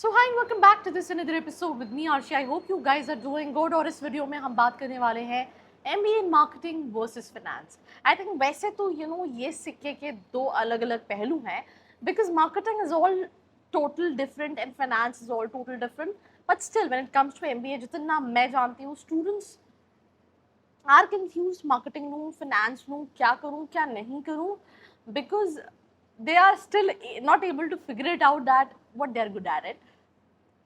So hi, welcome back to this another episode with me Arshi. I hope you guys are doing good. और इस video में हम बात करने वाले हैं MBA in marketing versus finance. I think वैसे तो ये सिक्के के दो अलग अलग पहलू हैं because marketing is all total different and finance is all total different. But still when it comes to MBA जितना मैं जानती हूँ students are confused marketing ਨੂੰ finance ਨੂੰ क्या करूँ क्या नहीं करूँ because they are still not able to figure it out that what they are good at it.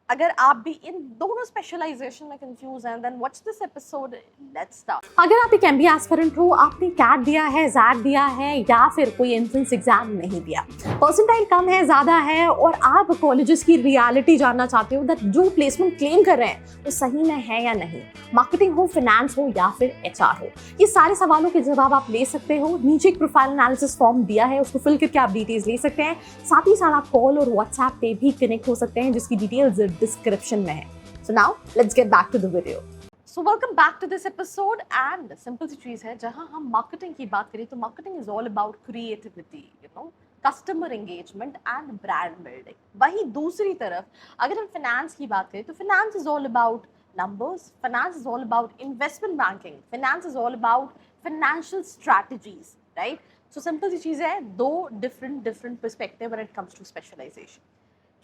अगर आप भी इन दोनों स्पेशलाइजेशन में कंफ्यूज हैं then watch this episode let's start. अगर आप एक एमबीए एस्पिरेंट हो, आपने कैट दिया है, जैट दिया है या फिर कोई एंट्रेंस एग्जाम नहीं दिया, परसेंटाइल कम है ज़्यादा है और आप कॉलेजेस की रियलिटी जानना चाहते हो दैट जो प्लेसमेंट क्लेम कर रहे हैं वो सही में है या नहीं, मार्केटिंग हो, फाइनेंस हो या फिर एचआर हो, ये सारे सवालों के जवाब आप ले सकते हो। नीचे एक प्रोफाइल एनालिसिस फॉर्म दिया है, उसको फिल करके आप डिटेल्स ले सकते हैं। साथ ही साथ आप कॉल और व्हाट्सएप पे भी कनेक्ट हो सकते हैं जिसकी डिटेल्स डिस्क्रिप्शन में है। So now let's get back to the video. So welcome back to this episode and simple सी चीज है, जहां हम मार्केटिंग की बात करें तो marketing is all about creativity, customer engagement and brand building. वहीं दूसरी तरफ अगर हम फाइनेंस की बात करें तो finance is all about numbers, finance is all about investment banking, finance is all about financial strategies, right? So simple सी चीज़ है, दो different perspective when it comes to specialization.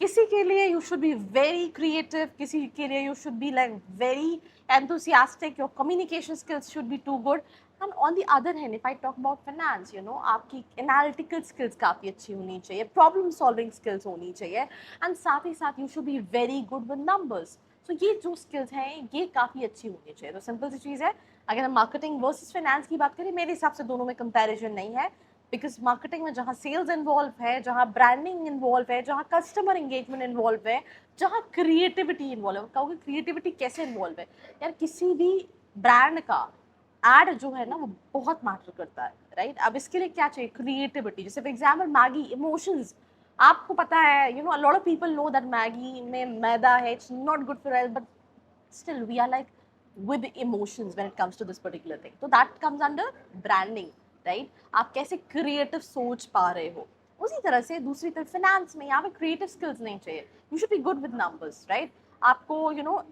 किसी के लिए you should be very creative, किसी के लिए you should be like very enthusiastic, your communication skills should be too good. And on the other hand, if I talk about finance, आपकी analytical skills काफ़ी अच्छी होनी चाहिए, problem solving skills होनी चाहिए, and साथ ही साथ you should be very good with numbers. तो ये जो स्किल्स हैं ये काफ़ी अच्छी होनी चाहिए। तो सिंपल सी चीज़ है, अगर हम मार्केटिंग वर्सेस फाइनेंस की बात करें, मेरे हिसाब से दोनों में कंपैरिजन नहीं है, बिकॉज मार्केटिंग में जहाँ सेल्स इन्वॉल्व है, जहाँ ब्रांडिंग इन्वॉल्व है, जहाँ कस्टमर एंगेजमेंट इन्वॉल्व है, जहाँ क्रिएटिविटी इन्वॉल्व है। कहोगे क्रिएटिविटी कैसे इन्वॉल्व है? यार किसी भी ब्रांड का एड जो है ना वो बहुत मैटर करता है, राइट? अब इसके लिए क्या चाहिए? क्रिएटिविटी। जैसे फॉर एग्जाम्पल मैगी, इमोशंस, आपको पता है a lot of people know that Maggi में मैदा है, it's not good for health, but still we are like with emotions when it comes to this particular thing. So that comes under branding, right? आप कैसे creative सोच पा रहे हो। उसी तरह से दूसरी तरफ फाइनेंस में यहाँ पे क्रिएटिव स्किल्स नहीं चाहिए, you should be good with numbers, right? आपको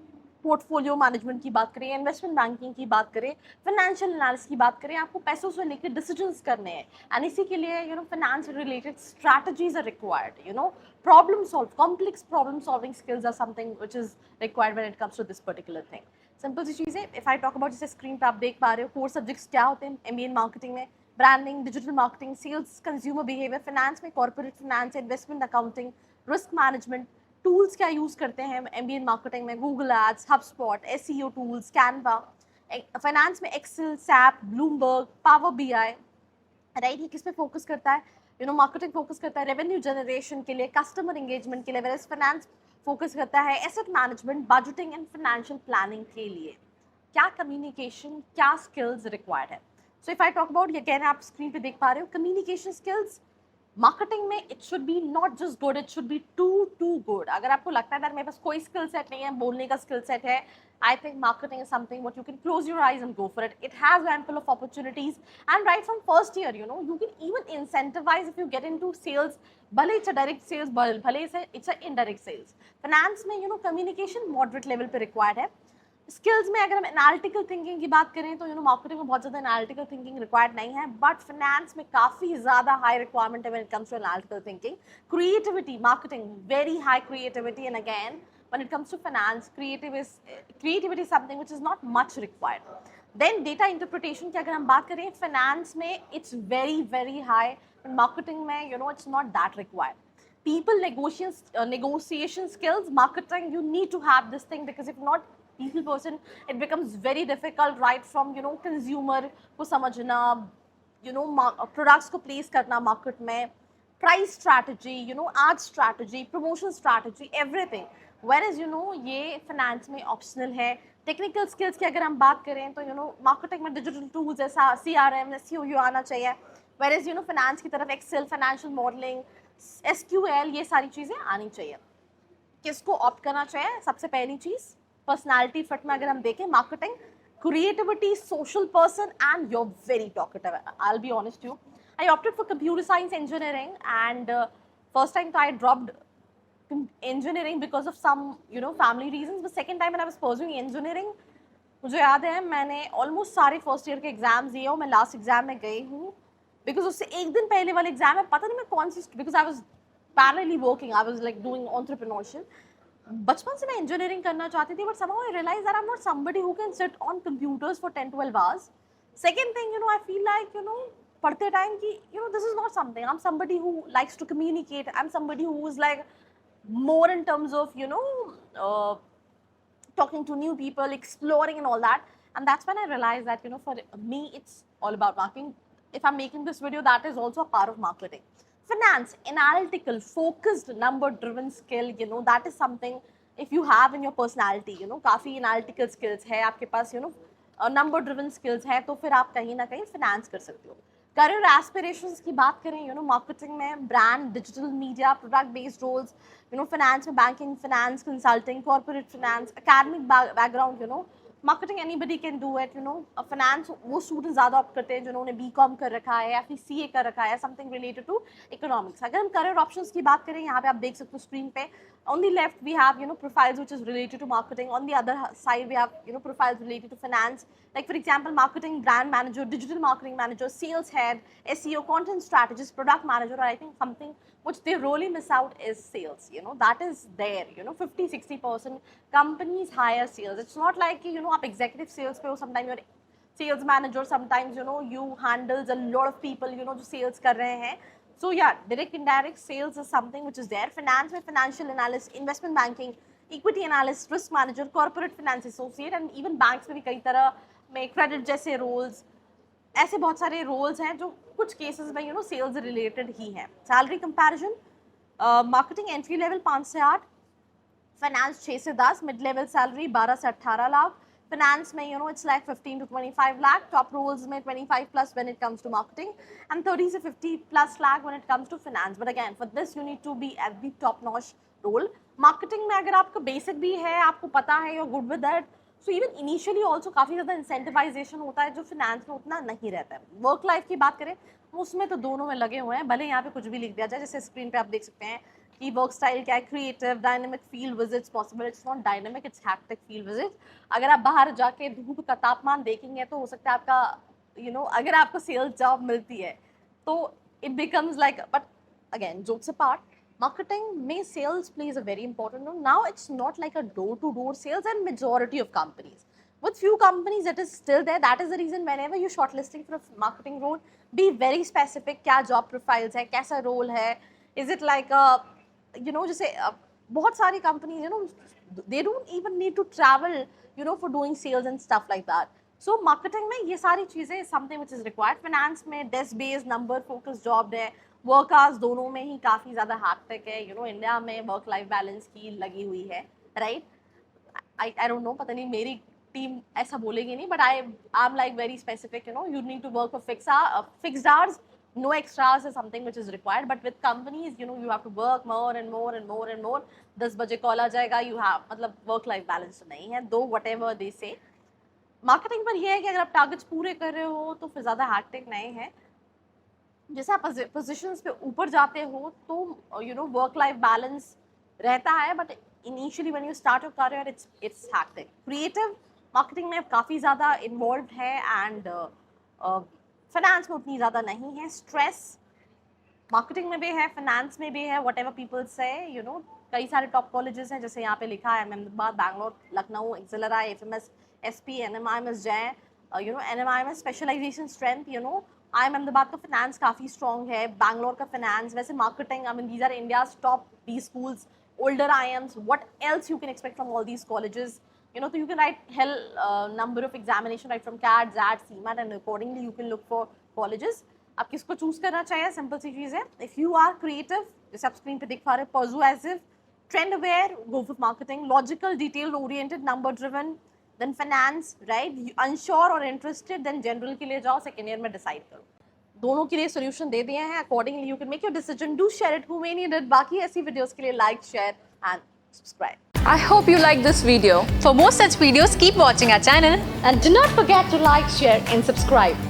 पोर्टफोलियो मैनेजमेंट की बात करें, इन्वेस्टमेंट बैंकिंग की बात करें, फाइनेंशियल एनालिसिस की बात करें, आपको पैसों से लेकर डिसीजंस करने हैं, एंड इसी के लिए finance related strategies are required, problem solve, complex problem solving skills are something which is required when it comes to this particular thing. Simple सी चीज़ है, इफ आई टॉक अबाउट, जैसे स्क्रीन पर आप देख पा रहे हो, कोर सब्जेक्ट्स क्या होते हैं एमबीए इन मार्केटिंग में? Branding, digital marketing, sales, consumer behaviour, finance में corporate finance, investment accounting, risk management, tools क्या यूज़ करते हैं एमबीए इन मार्केटिंग में? Google Ads, HubSpot, SEO tools, Canva, finance में Excel, SAP, Bloomberg, Power BI, right? ये किस पे focus करता है? मार्केटिंग फोकस करता है रेवेन्यू जनरेशन के लिए, कस्टमर एंगेजमेंट के लिए, वेयर फाइनेंस फोकस करता है asset management, budgeting and financial planning के लिए। क्या कम्युनिकेशन, क्या स्किल्स रिक्वायर्ड है? So if I talk about, ये कहना आप स्क्रीन पे देख पा रहे हो, कम्युनिकेशन स्किल्स मार्केटिंग में it should be not just good, it should be too good. अगर आपको लगता है मेरे पास कोई स्किल सेट नहीं है, बोलने का स्किल सेट है, I think marketing is something what you can close your eyes and go for it. It has ample of opportunities, and right from first year, you can even incentivize if you get into sales. भले it's a direct sales, भले it's a indirect sales. Finance में communication moderate level पे required है। Skills में अगर हम analytical thinking की बात करें तो मार्केटिंग में बहुत ज़्यादा एनालिटिकल थिंकिंग रिक्वायर्ड नहीं है, बट फाइनेंस में काफ़ी ज़्यादा हाई रिक्वायरमेंट है when it comes to analytical thinking. Creativity, marketing very high creativity, and again when it comes to finance, creativity is something which is not much required. Then data interpretation की अगर हम बात करें, finance में it's very high, and marketing में it's not that required. People negotiation skills, marketing you need to have this thing, because if not people person it becomes very difficult, right from consumer को समझना, products को place करना market में, price strategy, ad strategy, promotion strategy, everything. Whereas ये finance में optional है। Technical skills की अगर हम बात करें तो मार्केटिंग में डिजिटल टूल्स जैसा CRM, SEO आना चाहिए, whereas फाइनेंस की तरफ एक्सेल, फाइनेंशियल मॉडलिंग, SQL, ये सारी चीज़ें आनी चाहिए। किसको ऑप्ट करना चाहिए? सबसे पहली चीज़ पर्सनैलिटी फिट में अगर हम देखें, marketing, creativity, social person, and you're very talkative. I'll be honest you, I opted for computer science engineering, and first time I dropped engineering because of some family reasons. But second time when I was pursuing engineering, मुझे याद है मैंने almost सारे first year के exams दिए और मैं last exam में गई हूँ बिकॉज उससे एक दिन पहले वाले एग्जाम में पता नहीं मैं कौन सी, because I was parallelly working, I was like doing entrepreneurship. बचपन से मैं इंजीनियरिंग करना चाहती थी, but somehow I realized that I'm not somebody who can sit on computers for 10-12 hours. Second thing, I feel like, पढ़ते time कि, this is not something. I'm somebody who likes to communicate. I'm somebody who is like more in terms of, talking to new people, exploring and all that. And that's when I realized that, for me, it's all about marketing. If I'm making this video, that is also a part of marketing. Finance, analytical, focused, number-driven skill, that is something if you have in your personality, काफ़ी analytical skills है आपके पास, number-driven skills है, तो फिर आप कहीं ना कहीं finance कर सकते हो. Career aspirations की बात करें, marketing में brand, digital media, product-based roles, finance में banking, finance, consulting, corporate finance, academic background, marketing anybody can do it, finance वो students ज़्यादा opt करते हैं जिन्होंने BCom कर रखा है या फिर CA कर रखा है, something related to economics. अगर हम career options की बात करें, यहाँ पे आप देख सकते हो screen पे, on the left we have profiles which is related to marketing, on the other side we have profiles related to finance, like for example marketing, brand manager, digital marketing manager, sales head, SEO, content strategist, product manager, or I think something which they really miss out is sales. That is there, 50-60% companies hire sales. It's not like आप executive sales पे हो, sometimes you're sales manager, sometimes you handles a lot of people जो sales कर रहे हैं. So yeah, direct indirect sales is something which is there. Finance में financial analyst, investment banking, equity analyst, risk manager, corporate finance associate, and even banks में भी कई तरह में credit जैसे roles, ऐसे बहुत सारे roles हैं जो कुछ cases में sales related ही हैं. Salary comparison, marketing entry level 5 से 8, finance 6 से 10, mid level salary 12 से 18 लाख, finance में it's like 15 to 25 lakh, top roles में 25 plus when it comes to marketing, and 30 से 50 plus lakh when it comes to finance. But again, for this you need to be at the top notch role. Marketing में अगर आपका basic भी है, आपको पता है, you're good with that, so even initially also काफ़ी ज़्यादा incentivization होता है जो finance में उतना नहीं रहता है. Work life की बात करें, उसमें तो दोनों में लगे हुए हैं, भले यहाँ पे कुछ भी लिख दिया जाए, जैसे स्क्रीन पे आप देख सकते हैं कि वर्क स्टाइल क्या है, creative, dynamic, field visits possible. It's not dynamic, it's hectic field visit. अगर आप बाहर जाके धूप का तापमान देखेंगे तो हो सकता है आपका अगर आपको सेल्स जॉब मिलती है तो it becomes like, but again jokes apart, marketing में sales plays a very important role. Now it's not like a door-to-door sales and majority of companies. With few companies it is still there. That is the reason whenever you're shortlisting for a marketing role, be very specific. क्या job profiles है, कैसा role है, is it like a जैसे बहुत सारी companies they don't even need to travel for doing sales and stuff like that. So marketing में ये सारी चीज़ें something which is required. Finance में desk based number focused job है. वर्क आवर्स दोनों में ही काफ़ी ज़्यादा हैक्टिक है. इंडिया में वर्क लाइफ बैलेंस की लगी हुई है, राइट. आई डोंट नो, पता नहीं मेरी टीम ऐसा बोलेगी नहीं, but I am like very specific. You need to work for fixed hours, no extras is something which is required. But with companies you have to work more and more and more and more. 10 बजे call आ जाएगा, you have मतलब work life balance नहीं है, दो whatever they say. Marketing पर यह है कि अगर आप टारगेट्स पूरे कर रहे हो तो फिर ज़्यादा हैक्टिक नहीं है. जैसे आप पोजीशंस पे ऊपर जाते हो तो वर्क लाइफ बैलेंस रहता है, but initially when you start your career it's hectic. Creative marketing में काफ़ी ज़्यादा इन्वॉल्व है एंड फाइनेंस में उतनी ज़्यादा नहीं है. स्ट्रेस मार्केटिंग में भी है, फाइनेंस में भी है, वट एवर पीपल से. कई सारे टॉप कॉलेजेस हैं, जैसे यहाँ पे लिखा है Ahmedabad, Bangalore, Lucknow, XLRI, FMS, SP, NMIMS, जय, NMIMS specialization strength. IIM Ahmedabad का फाइनेंस काफ़ी स्ट्रॉन्ग है, बैंगलोर का फाइनेंस. वैसे marketing, I mean these are India's top B schools, older IIMs. What else you can expect from all these colleges? So you can write hell number of examination right from CAT, ZAT, CMAT, and accordingly you can look for colleges. आप किसको choose करना चाहिए, simple सी चीज़ है. If you are creative, जैसे आप screen पे दिख पा रहे हैं, persuasive, trend aware, go for marketing, logical, detail oriented, number driven, then finance, right? Unsure or interested, then general के लिए जाओ, second year में decide करो. दोनों के लिए सोल्यूशन दे दिए हैं. Accordingly you can make your decision. Do share it who may need it. बाकी ऐसी वीडियोस के लिए like, share and subscribe. I hope you like this video. For more such videos, keep watching our channel. And do not forget to like, share and subscribe.